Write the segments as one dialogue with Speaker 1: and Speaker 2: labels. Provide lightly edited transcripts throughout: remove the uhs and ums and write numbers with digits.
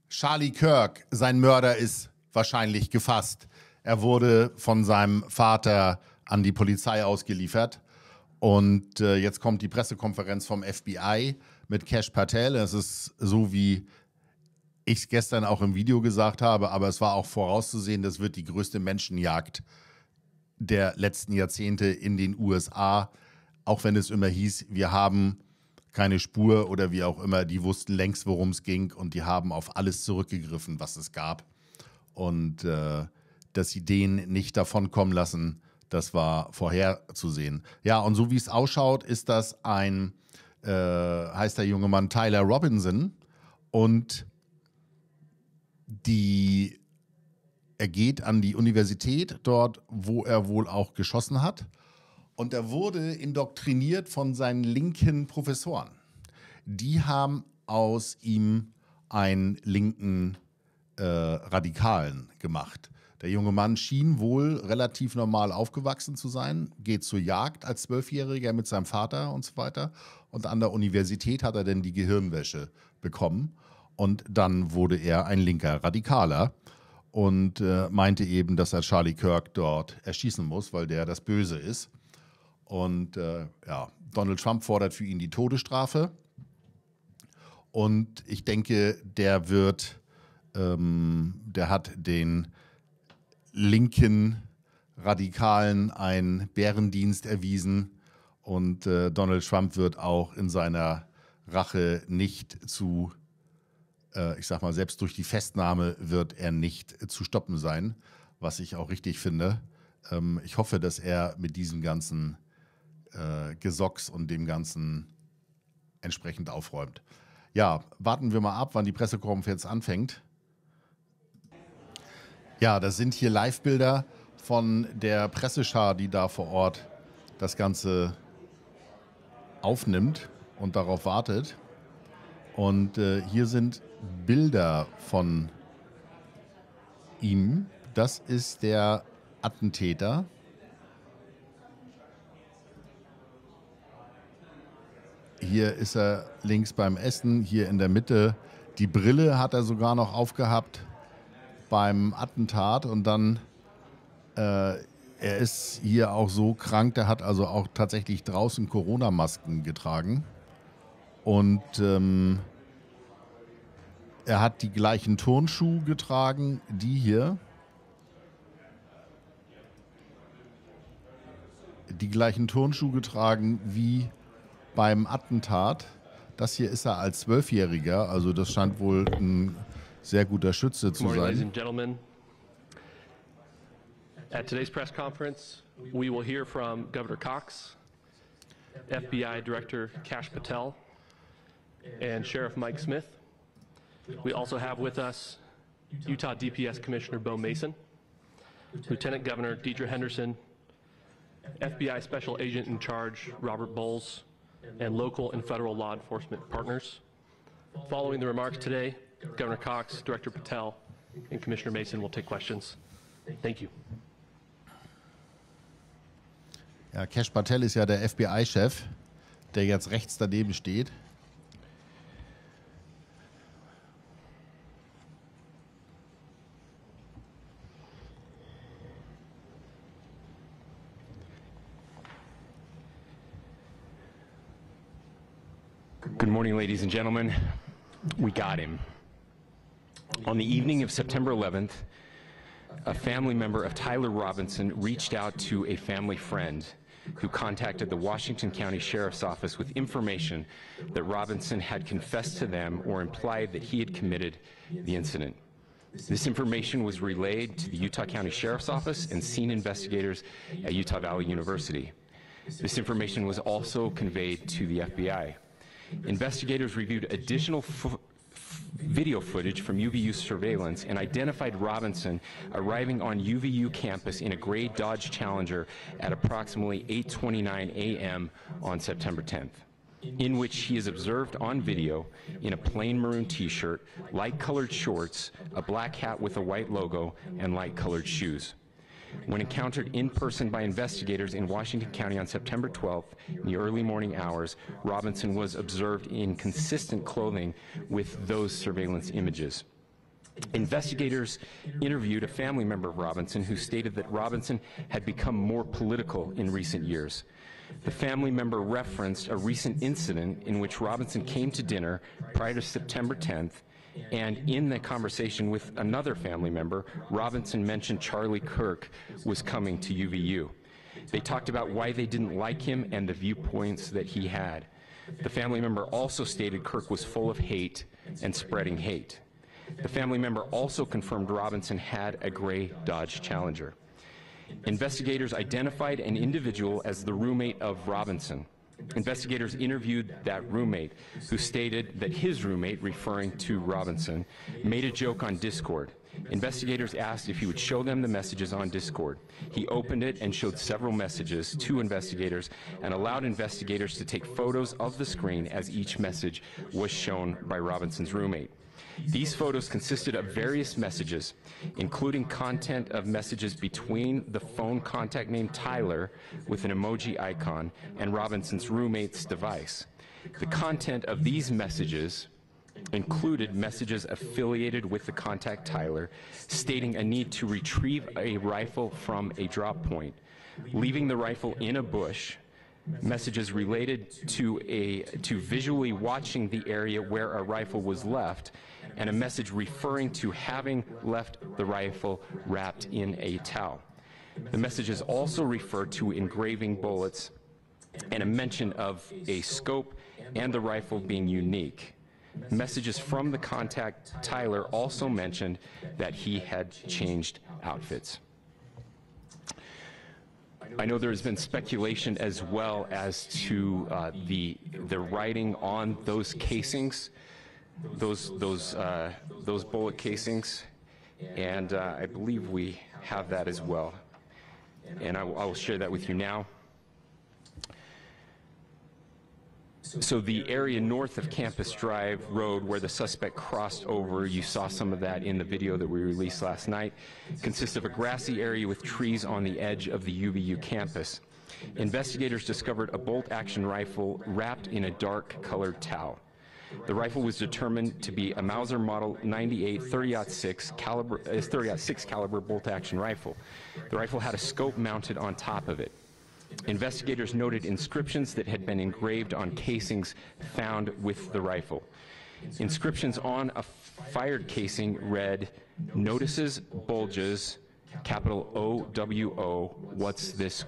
Speaker 1: Charlie Kirk, sein Mörder ist wahrscheinlich gefasst. Er wurde von seinem Vater an die Polizei ausgeliefert. Und jetzt kommt die Pressekonferenz vom FBI mit Kash Patel. Es ist so, wie ich es gestern auch im Video gesagt habe, aber es war auch vorauszusehen, das wird die größte Menschenjagd der letzten Jahrzehnte in den USA. Auch wenn es immer hieß, wir haben keine Spur oder wie auch immer, die wussten längst, worum es ging und die haben auf alles zurückgegriffen, was es gab. Und dass sie den nicht davonkommen lassen, das war vorherzusehen. Ja, und so wie es ausschaut, ist das heißt der junge Mann Tyler Robinson und er geht an die Universität, dort, wo er wohl auch geschossen hat. Und er wurde indoktriniert von seinen linken Professoren. Die haben aus ihm einen linken Radikalen gemacht. Der junge Mann schien wohl relativ normal aufgewachsen zu sein, geht zur Jagd als Zwölfjähriger mit seinem Vater und so weiter. Und an der Universität hat er dann die Gehirnwäsche bekommen. Und dann wurde er ein linker Radikaler und meinte eben, dass er Charlie Kirk dort erschießen muss, weil der das Böse ist. Und Donald Trump fordert für ihn die Todesstrafe. Und ich denke, der hat den linken Radikalen einen Bärendienst erwiesen. Und Donald Trump wird auch in seiner Rache nicht selbst durch die Festnahme wird er nicht zu stoppen sein, was ich auch richtig finde. Ich hoffe, dass er mit diesem ganzen Gesocks und dem Ganzen entsprechend aufräumt. Ja, warten wir mal ab, wann die Pressekonferenz anfängt. Ja, das sind hier Live-Bilder von der Presseschar, die da vor Ort das Ganze aufnimmt und darauf wartet. Und hier sind Bilder von ihm. Das ist der Attentäter. Hier ist er links beim Essen, hier in der Mitte. Die Brille hat er sogar noch aufgehabt beim Attentat. Und dann, er ist hier auch so krank, der hat also auch tatsächlich draußen Corona-Masken getragen. Und er hat die gleichen Turnschuhe getragen, die hier. Die gleichen Turnschuhe getragen wie beim Attentat. Das hier ist er als Zwölfjähriger, also das scheint wohl ein sehr guter Schütze zu sein.
Speaker 2: Ladies and gentlemen, at today's press conference, we will hear from Governor Cox, FBI Director Kash Patel, and Sheriff Mike Smith. We also have with us Utah DPS Commissioner Bo Mason, Lieutenant Governor Deidre Henderson, FBI Special Agent in Charge Robert Bowles, and local and federal law enforcement partners. Following the remarks today, Governor Cox, Director Patel, and Commissioner Mason will take questions. Thank you.
Speaker 1: Ja, Kash Patel ist ja der FBI-Chef, der jetzt rechts daneben steht.
Speaker 3: Good morning, ladies and gentlemen. We got him. On the evening of September 11th, a family member of Tyler Robinson reached out to a family friend who contacted the Washington County Sheriff's Office with information that Robinson had confessed to them or implied that he had committed the incident. This information was relayed to the Utah County Sheriff's Office and scene investigators at Utah Valley University. This information was also conveyed to the FBI. Investigators reviewed additional video footage from UVU surveillance and identified Robinson arriving on UVU campus in a gray Dodge Challenger at approximately 8:29 a.m. on September 10th, in which he is observed on video in a plain maroon t-shirt, light-colored shorts, a black hat with a white logo, and light-colored shoes. When encountered in person by investigators in Washington County on September 12th in the early morning hours, Robinson was observed in consistent clothing with those surveillance images. Investigators interviewed a family member of Robinson who stated that Robinson had become more political in recent years. The family member referenced a recent incident in which Robinson came to dinner prior to September 10th, and in the conversation with another family member, Robinson mentioned Charlie Kirk was coming to UVU. They talked about why they didn't like him and the viewpoints that he had. The family member also stated Kirk was full of hate and spreading hate. The family member also confirmed Robinson had a gray Dodge Challenger. Investigators identified an individual as the roommate of Robinson. Investigators interviewed that roommate, who stated that his roommate, referring to Robinson, made a joke on Discord. Investigators asked if he would show them the messages on Discord. He opened it and showed several messages to investigators and allowed investigators to take photos of the screen as each message was shown by Robinson's roommate. These photos consisted of various messages, including content of messages between the phone contact name Tyler with an emoji icon and Robinson's roommate's device. The content of these messages included messages affiliated with the contact Tyler, stating a need to retrieve a rifle from a drop point, leaving the rifle in a bush, messages related to visually watching the area where a rifle was left, and a message referring to having left the rifle wrapped in a towel. The messages also referred to engraving bullets and a mention of a scope and the rifle being unique. Messages from the contact Tyler also mentioned that he had changed outfits. I know there's been speculation as well as to the writing on those casings, those bullet casings, and I believe we have that as well. And I will share that with you now. So the area north of Campus Drive Road where the suspect crossed over, you saw some of that in the video that we released last night, consists of a grassy area with trees on the edge of the UVU campus. Investigators discovered a bolt-action rifle wrapped in a dark-colored towel. The rifle was determined to be a Mauser Model 98 30-06 caliber bolt-action rifle. The rifle had a scope mounted on top of it. Investigators noted inscriptions that had been engraved on casings found with the rifle. Inscriptions on a fired casing read, "Notices bulges, capital OWO, what's this?" ?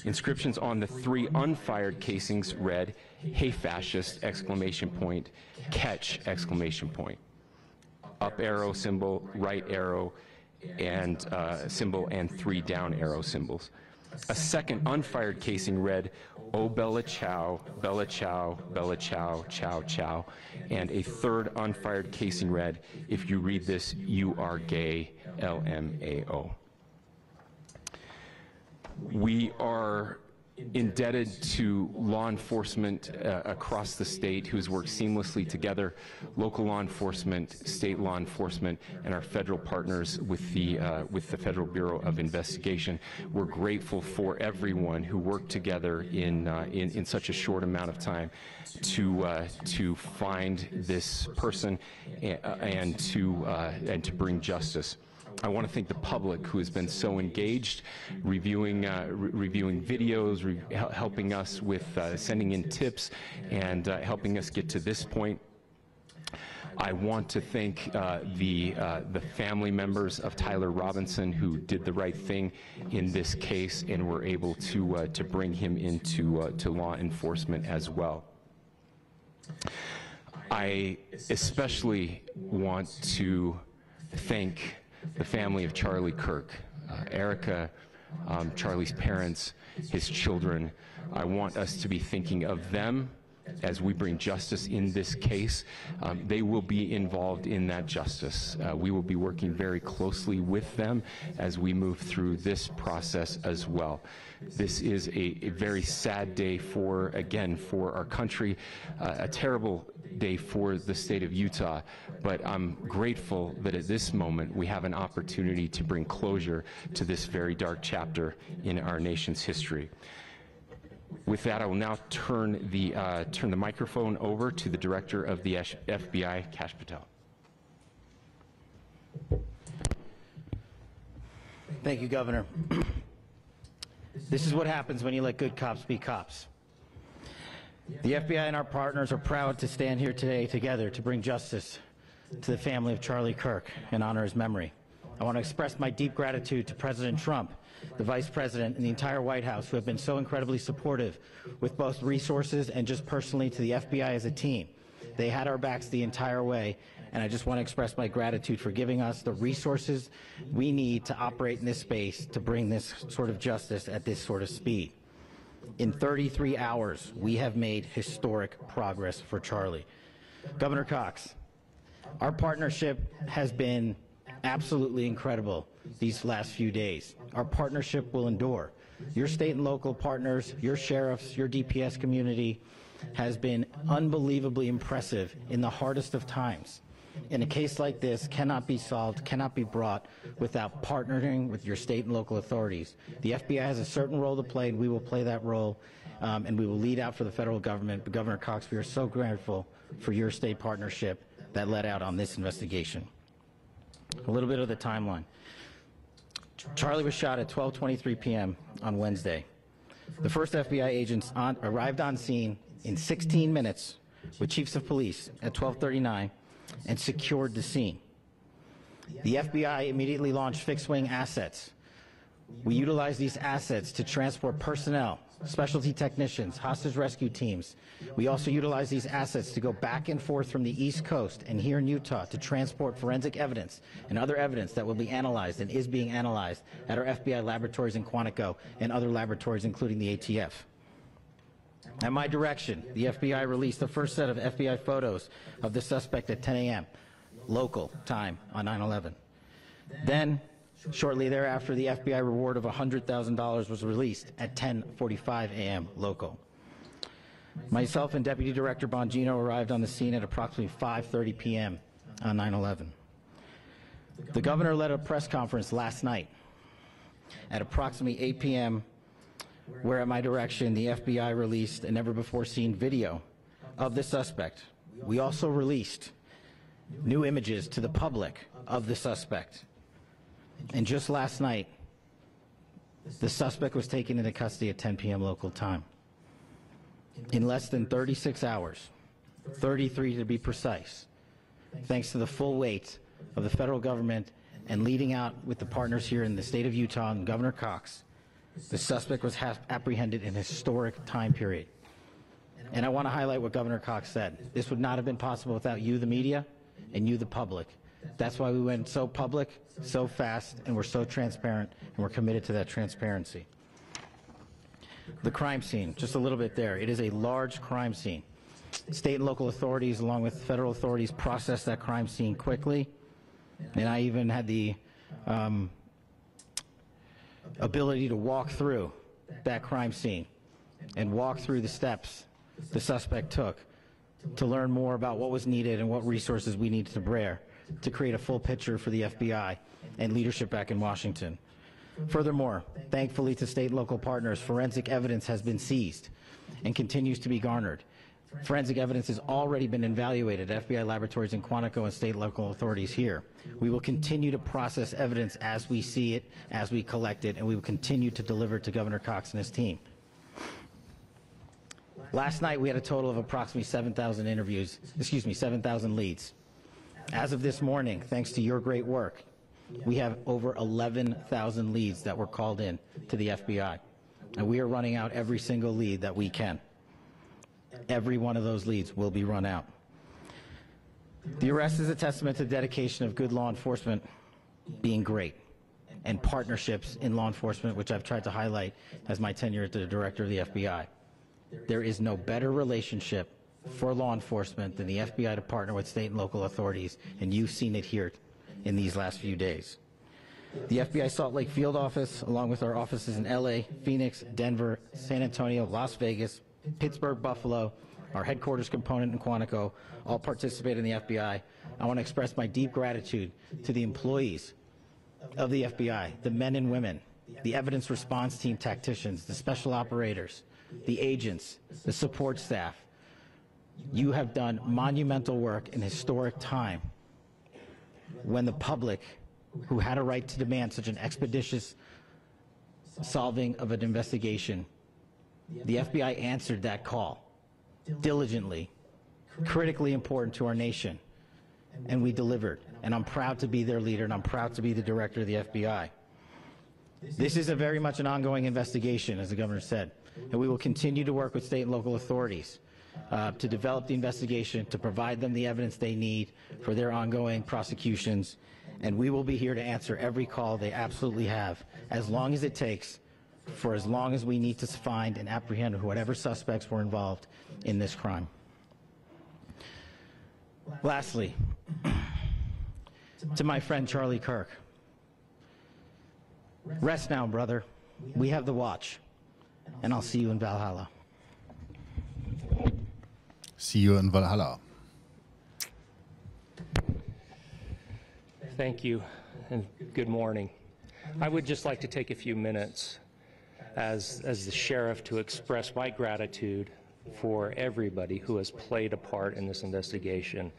Speaker 3: Inscriptions on the 3 unfired casings read, "Hey fascist!" ! Catch! ! Up arrow symbol, right arrow and symbol, and 3 down arrow symbols. A second unfired casing read, "Oh Bella Chow, Bella Chow, Bella Chow, Chow Chow," and a third unfired casing read, "If you read this, you are gay, LMAO." We are indebted to law enforcement across the state who has worked seamlessly together, local law enforcement, state law enforcement, and our federal partners with the Federal Bureau of Investigation. We're grateful for everyone who worked together in such a short amount of time to find this person and to bring justice. I want to thank the public who has been so engaged, reviewing videos, helping us with sending in tips, and helping us get to this point. I want to thank the family members of Tyler Robinson who did the right thing in this case and were able to bring him into to law enforcement as well. I especially want to thank the family of Charlie Kirk, Erica, Charlie's parents, his children. I want us to be thinking of them as we bring justice in this case. They will be involved in that justice. We will be working very closely with them as we move through this process as well. This is a very sad day for our country, a terrible day for the state of Utah, but I'm grateful that at this moment we have an opportunity to bring closure to this very dark chapter in our nation's history. With that, I will now turn the microphone over to the Director of the FBI, Kash Patel.
Speaker 4: Thank you, Governor. This is what happens when you let good cops be cops. The FBI and our partners are proud to stand here today together to bring justice to the family of Charlie Kirk and honor his memory. I want to express my deep gratitude to President Trump, the Vice President, and the entire White House who have been so incredibly supportive with both resources and just personally to the FBI as a team. They had our backs the entire way, and I just want to express my gratitude for giving us the resources we need to operate in this space to bring this sort of justice at this sort of speed. In 33 hours, we have made historic progress for Charlie. Governor Cox, our partnership has been absolutely incredible these last few days. Our partnership will endure. Your state and local partners, your sheriffs, your DPS community has been unbelievably impressive in the hardest of times. And a case like this cannot be solved, cannot be brought without partnering with your state and local authorities. The FBI has a certain role to play, and we will play that role, and we will lead out for the federal government. But Governor Cox, we are so grateful for your state partnership that led out on this investigation. A little bit of the timeline. Charlie was shot at 12:23 p.m. on Wednesday. The first FBI agents arrived on scene in 16 minutes with chiefs of police at 12:39 and secured the scene. The FBI immediately launched fixed-wing assets. We utilized these assets to transport personnel, specialty technicians, hostage rescue teams. We also utilized these assets to go back and forth from the East Coast and here in Utah to transport forensic evidence and other evidence that will be analyzed and is being analyzed at our FBI laboratories in Quantico and other laboratories, including the ATF. At my direction, the FBI released the first set of FBI photos of the suspect at 10 a.m. local time on 9/11. Then, shortly thereafter, the FBI reward of $100,000 was released at 10:45 a.m. local. Myself and Deputy Director Bongino arrived on the scene at approximately 5:30 p.m. on 9/11. The governor led a press conference last night at approximately 8 p.m. where at my direction the FBI released a never-before-seen video of the suspect. We also released new images to the public of the suspect. And just last night, the suspect was taken into custody at 10 p.m. local time. In less than 36 hours, 33 to be precise, thanks to the full weight of the federal government and leading out with the partners here in the state of Utah and Governor Cox, the suspect was apprehended in a historic time period. And I want to highlight what Governor Cox said. This would not have been possible without you, the media, and you, the public. That's why we went so public, so fast, and we're so transparent, and we're committed to that transparency. The crime scene, just a little bit there. It is a large crime scene. State and local authorities, along with federal authorities, processed that crime scene quickly. And I even had the ability to walk through that crime scene and walk through the steps the suspect took to learn more about what was needed and what resources we needed to bear to create a full picture for the FBI and leadership back in Washington. Furthermore, thankfully to state and local partners, forensic evidence has been seized and continues to be garnered. Forensic evidence has already been evaluated at FBI laboratories in Quantico and state and local authorities here. We will continue to process evidence as we see it, as we collect it, and we will continue to deliver to Governor Cox and his team. Last night, we had a total of approximately 7,000 leads. As of this morning, thanks to your great work, we have over 11,000 leads that were called in to the FBI, and we are running out every single lead that we can. Every one of those leads will be run out. The arrest is a testament to the dedication of good law enforcement being great, and partnerships in law enforcement, which I've tried to highlight as my tenure as the director of the FBI. There is no better relationship for law enforcement than the FBI to partner with state and local authorities, and you've seen it here in these last few days. The FBI Salt Lake Field Office, along with our offices in LA, Phoenix, Denver, San Antonio, Las Vegas, Pittsburgh, Buffalo, our headquarters component in Quantico, all participate in the FBI. I want to express my deep gratitude to the employees of the FBI, the men and women, the evidence response team tacticians, the special operators, the agents, the support staff. You have done monumental work in historic time when the public who had a right to demand such an expeditious solving of an investigation, the FBI answered that call diligently, critically important to our nation, and we delivered. And I'm proud to be their leader, and I'm proud to be the director of the FBI. This is very much an ongoing investigation, as the governor said, and we will continue to work with state and local authorities to develop the investigation, to provide them the evidence they need for their ongoing prosecutions, and we will be here to answer every call they absolutely have, as long as it takes, for as long as we need to find and apprehend whatever suspects were involved in this crime. Lastly, to my friend Charlie Kirk, rest now, brother. We have the watch, and I'll see you in Valhalla.
Speaker 1: See you in Valhalla.
Speaker 5: Thank you, and good morning. I would just like to take a few minutes as the sheriff to express my gratitude for everybody who has played a part in this investigation.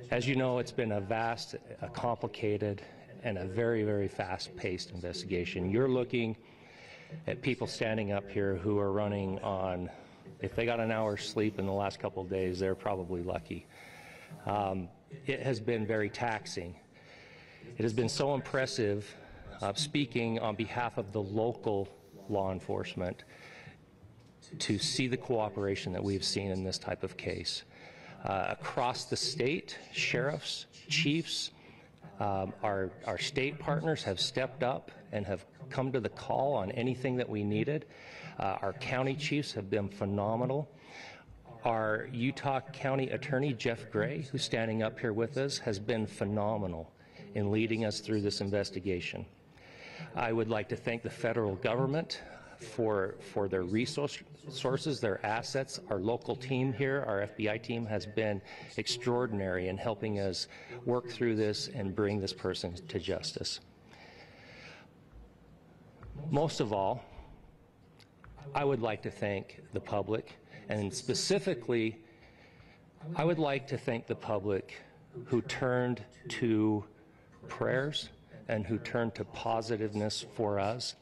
Speaker 5: As you know, it's been a vast, a complicated, and a very, very fast-paced investigation. You're looking at people standing up here who are running on, if they got an hour's sleep in the last couple of days, they're probably lucky. It has been very taxing. It has been so impressive, speaking on behalf of the local law enforcement, to see the cooperation that we've seen in this type of case. Across the state, sheriffs, chiefs, our state partners have stepped up and have come to the call on anything that we needed. Our county chiefs have been phenomenal. Our Utah County Attorney, Jeff Gray, who's standing up here with us, has been phenomenal in leading us through this investigation. I would like to thank the federal government for their resources, their assets. Our local team here, our FBI team, has been extraordinary in helping us work through this and bring this person to justice. Most of all, I would like to thank the public, and specifically, I would like to thank the public who turned to prayers and who turned to positiveness for us.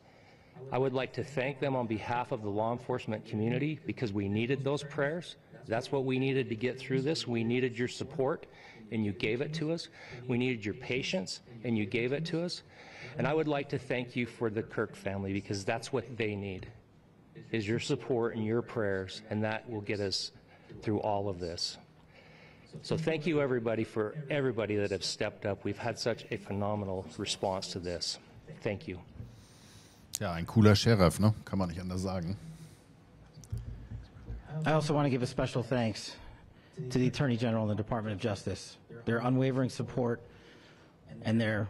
Speaker 5: I would like to thank them on behalf of the law enforcement community, because we needed those prayers. That's what we needed to get through this. We needed your support, and you gave it to us. We needed your patience, and you gave it to us. And I would like to thank you for the Kirk family, because that's what they need, is your support and your prayers, and that will get us through all of this. So thank you, everybody, for everybody that have stepped up. We've had such a phenomenal response to this. Thank you.
Speaker 1: Ja, ein cooler Sheriff, ne? Kann man nicht anders sagen.
Speaker 4: I also want to give a special thanks to the Attorney General and the Department of Justice. Their unwavering support and their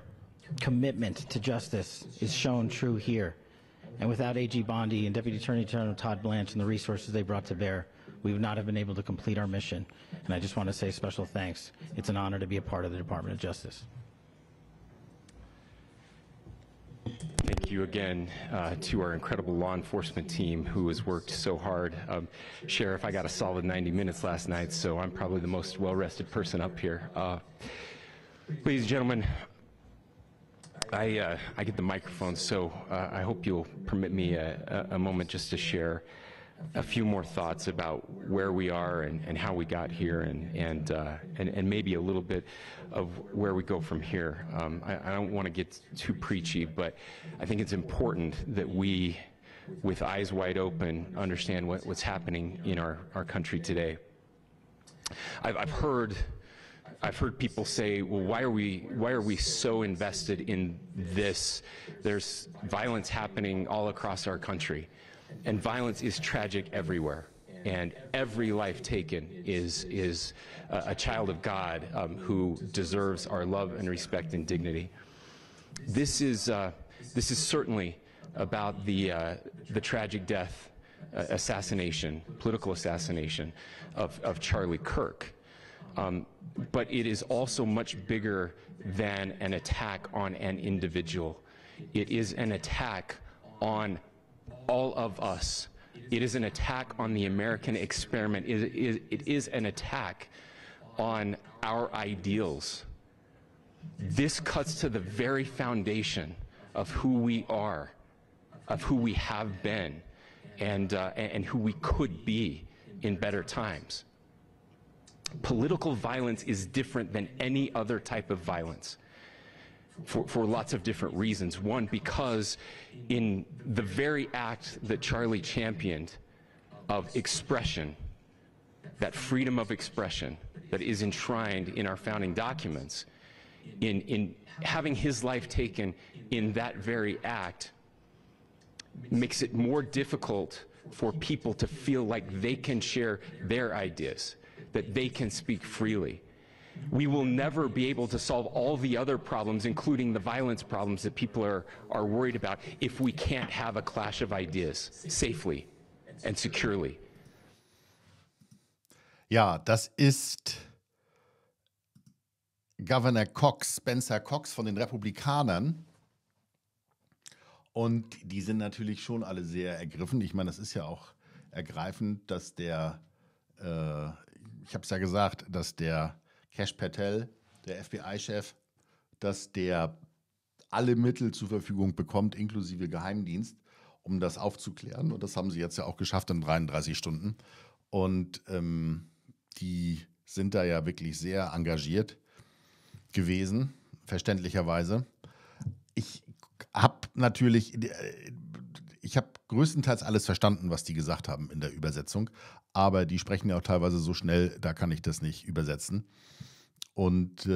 Speaker 4: commitment to justice is shown true here. And without AG Bondi and Deputy Attorney General Todd Blanche and the resources they brought to bear, we would not have been able to complete our mission. And I just want to say special thanks. It's an honor to be a part of the Department of Justice.
Speaker 3: Thank you again to our incredible law enforcement team who has worked so hard. Sheriff, I got a solid 90 minutes last night, so I'm probably the most well-rested person up here. Ladies and gentlemen, I get the microphone, so I hope you'll permit me a moment just to share a few more thoughts about where we are and how we got here, and maybe a little bit of where we go from here. I don't want to get too preachy, but I think it's important that we, with eyes wide open, understand what's happening in our country today. I've heard people say, well, why are we so invested in this? There's violence happening all across our country, and violence is tragic everywhere, and every life taken is a child of God who deserves our love and respect and dignity. This is certainly about the tragic death, political assassination of Charlie Kirk. But it is also much bigger than an attack on an individual. It is an attack on all of us. It is an attack on the American experiment. It is an attack on our ideals. This cuts to the very foundation of who we are, of who we have been, and who we could be in better times. Political violence is different than any other type of violence for lots of different reasons. One, because in the very act that Charlie championed of expression, that freedom of expression that is enshrined in our founding documents, in having his life taken in that very act, makes it more difficult for people to feel like they can share their ideas, that they can speak freely. We will never be able to solve all the other problems, including the violence problems that people are worried about, if we can't have a clash of ideas safely and securely.
Speaker 1: Ja, das ist Governor Cox, Spencer Cox von den Republikanern. Und die sind natürlich schon alle sehr ergriffen. Ich meine, das ist ja auch ergreifend, dass der, ich habe es ja gesagt, dass der Kash Patel, der FBI-Chef, dass der alle Mittel zur Verfügung bekommt, inklusive Geheimdienst, um das aufzuklären. Und das haben sie jetzt ja auch geschafft in 33 Stunden. Und die sind da ja wirklich sehr engagiert gewesen, verständlicherweise. Ich habe größtenteils alles verstanden, was die gesagt haben in der Übersetzung, aber die sprechen ja auch teilweise so schnell, da kann ich das nicht übersetzen. Und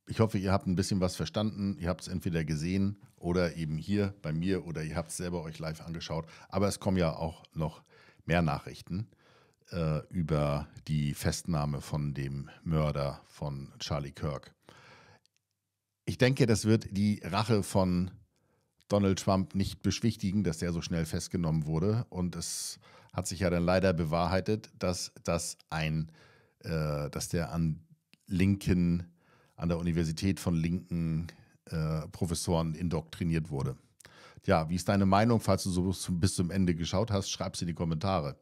Speaker 1: ich hoffe, ihr habt ein bisschen was verstanden, ihr habt es entweder gesehen oder eben hier bei mir oder ihr habt es selber euch live angeschaut, aber es kommen ja auch noch mehr Nachrichten über die Festnahme von dem Mörder von Charlie Kirk. Ich denke, das wird die Rache von Donald Trump nicht beschwichtigen, dass der so schnell festgenommen wurde. Und es hat sich ja dann leider bewahrheitet, dass der an der Universität von linken Professoren indoktriniert wurde. Ja, wie ist deine Meinung? Falls du so bis zum Ende geschaut hast, schreib sie in die Kommentare.